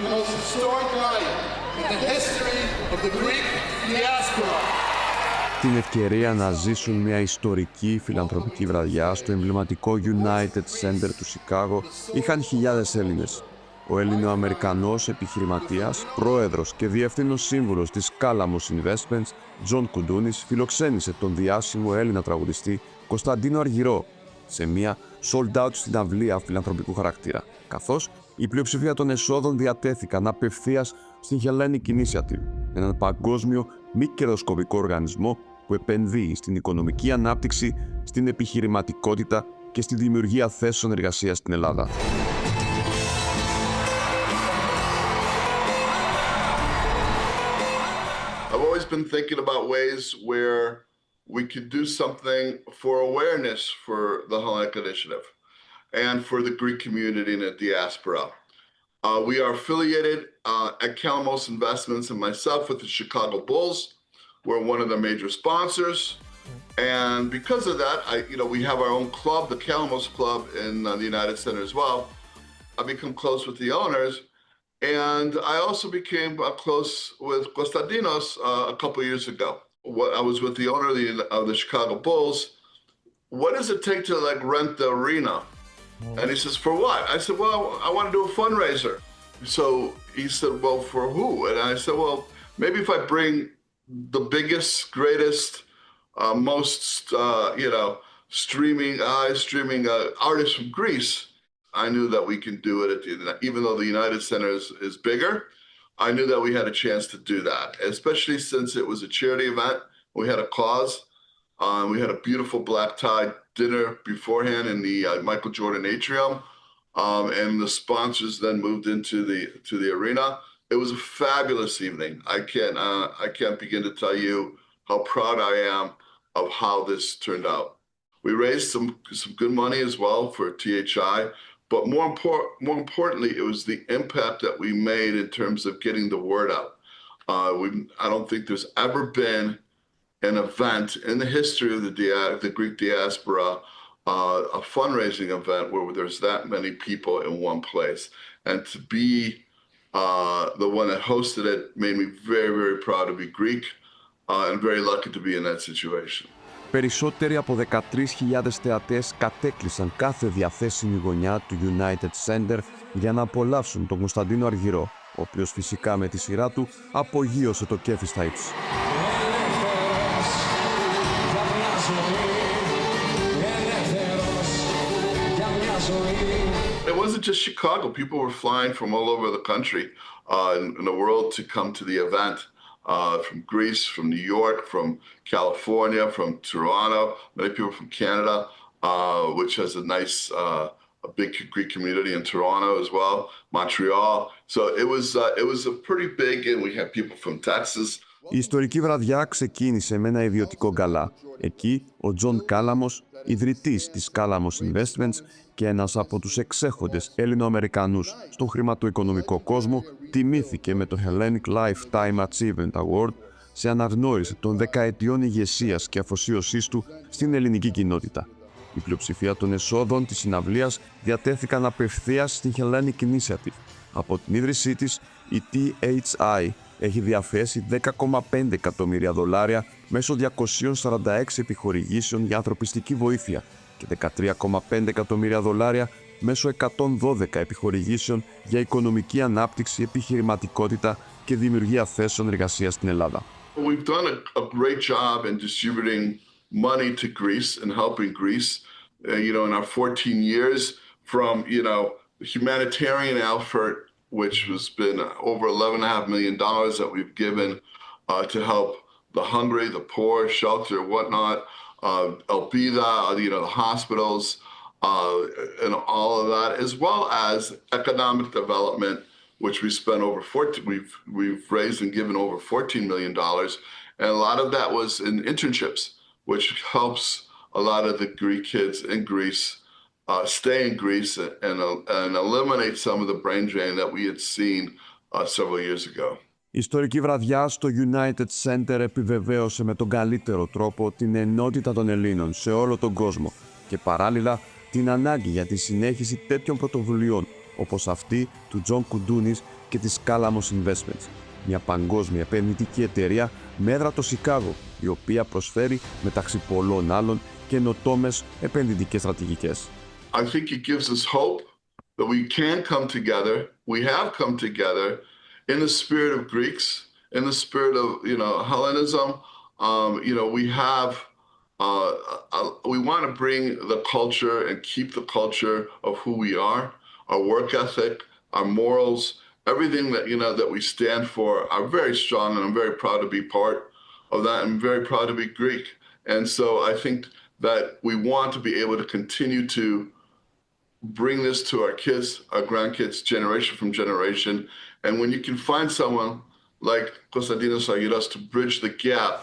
the most historic night in the history of the Greek diaspora. Την ευκαιρία να ζήσουν μια ιστορική φιλανθρωπική βραδιά στο εμβληματικό United Center του Σικάγο είχαν χιλιάδες Έλληνες. Ο Έλληνο-Αμερικανός επιχειρηματίας, πρόεδρος και διευθύνων σύμβουλος της Κάλαμος Investments, Τζον Κουντούνης, φιλοξένησε τον διάσημο Έλληνα τραγουδιστή Κωνσταντίνο Αργυρό σε μια sold-out συναυλία φιλανθρωπικού χαρακτήρα, καθώς η πλειοψηφία των εσόδων διατέθηκαν απευθείας στην Hellenic Initiative, έναν παγκόσμιο μη κερδοσκοπικό οργανισμό που επενδύει στην οικονομική ανάπτυξη, στην επιχειρηματικότητα και στη δημιουργία θέσεων εργασίας στην Ελλάδα. I've always been thinking about ways where we could do something for awareness for the Hellenic Initiative and for the Greek community in the diaspora. We are affiliated at Kalamos Investments and myself with the Chicago Bulls. We're one of the major sponsors. And because of that, we have our own club, the Kalamos Club in the United Center as well. I've become close with the owners. And I also became close with Konstantinos a couple of years ago. I was with the owner of the Chicago Bulls. What does it take to rent the arena? And he says, for what? I said, well, I want to do a fundraiser. So he said, well, for who? And I said, well, maybe if I bring the biggest, greatest, most, streaming artists from Greece, I knew that we can do it even though the United Center is bigger. I knew that we had a chance to do that, especially since it was a charity event. We had a cause. We had a beautiful black tie dinner beforehand in the Michael Jordan Atrium, and the sponsors then moved into the arena. It was a fabulous evening. I can't begin to tell you how proud I am of how this turned out. We raised some good money as well for THI. But more importantly, it was the impact that we made in terms of getting the word out. I don't think there's ever been an event in the history of the Greek diaspora, a fundraising event where there's that many people in one place. And to be the one that hosted it made me very, very proud to be Greek and very lucky to be in that situation. Περισσότεροι από 13.000 θεατές κατέκλυσαν κάθε διαθέσιμη γωνιά του United Center για να απολαύσουν τον Κωνσταντίνο Αργυρό, ο οποίος φυσικά με τη σειρά του απογείωσε το κέφι στα ύψη. It wasn't just Chicago. People were flying from all over the country in the world to come to the event. From Greece, from New York, from California, from Toronto, many people from Canada, which has a nice, a big Greek community in Toronto as well, Montreal. So it was a pretty big, and we had people from Texas. Η ιστορική βραδιά ξεκίνησε με ένα ιδιωτικό γκαλά. Εκεί, ο Τζον Κάλαμος, ιδρυτής της Κάλαμος Investments και ένας από τους εξέχοντες Έλληνο-Αμερικανούς στον χρηματοοικονομικό κόσμο, τιμήθηκε με το Hellenic Lifetime Achievement Award σε αναγνώριση των δεκαετιών ηγεσίας και αφοσίωσής του στην ελληνική κοινότητα. Η πλειοψηφία των εσόδων της συναυλίας διατέθηκαν απευθείας στην Hellenic Initiative. Από την ίδρυσή της, η THI έχει διαθέσει $10,5 εκατομμύρια μέσω 246 επιχορηγήσεων για ανθρωπιστική βοήθεια και $13,5 εκατομμύρια μέσω 112 επιχορηγήσεων για οικονομική ανάπτυξη, επιχειρηματικότητα και δημιουργία θέσεων εργασίας στην Ελλάδα. We've done a great job in distributing money to Greece and helping Greece, in our 14 years from, the humanitarian effort, which has been over $11.5 million that we've given to help the hungry, the poor, shelter, whatnot, Elpida, the hospitals, and all of that, as well as economic development, which we spent we've raised and given over $14 million. And a lot of that was in internships, which helps a lot of the Greek kids in Greece stay in Greece and eliminate some of the brain drain that we had seen several years ago. Η ιστορική βραδιά στο United Center επιβεβαίωσε με τον καλύτερο τρόπο την ενότητα των Ελλήνων σε όλο τον κόσμο και παράλληλα την ανάγκη για τη συνέχιση τέτοιων πρωτοβουλειών όπως αυτή του Τζον Κουντούνης και της Κάλαμος Investments, μια παγκόσμια επενδυτική εταιρεία με έδρα το Σικάγο, η οποία προσφέρει μεταξύ πολλών άλλων καινοτόμες επενδυτικές στρατηγικές. I think it gives us hope that we can come together. We have come together in the spirit of Greeks, in the spirit of, Hellenism. We want to bring the culture and keep the culture of who we are, our work ethic, our morals, everything that, that we stand for are very strong, and I'm very proud to be part of that. I'm very proud to be Greek. And so I think that we want to be able to continue to bring this to our kids, our grandkids, generation from generation. And when you can find someone like Konstantinos Argiros to bridge the gap